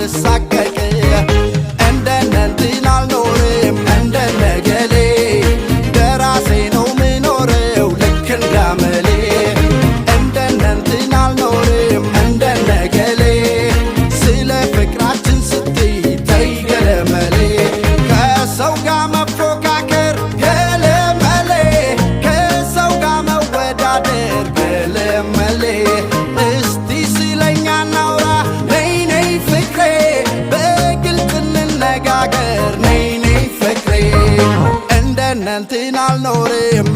ሳልሳቀቅ እንደነንትን አልኖርም እንደነገሌ በራሴ ነው ምኖረው ልክ እንዳመሌ እንደነንትን አልኖርም እንደነገሌ ስለ ፍቅራችን ስትይ ተይ ገለመሌ ከሰው ጋር መፎካከር ገለመሌ ከሰው ጋር መወዳደር ገለመሌ እስቲ ስለኛ ናውራ ነይ ነይ ፍቅሬ በግልጽ እንነጋገር ነይ ነይ ፍቅሬ እንደነንትን አልኖርም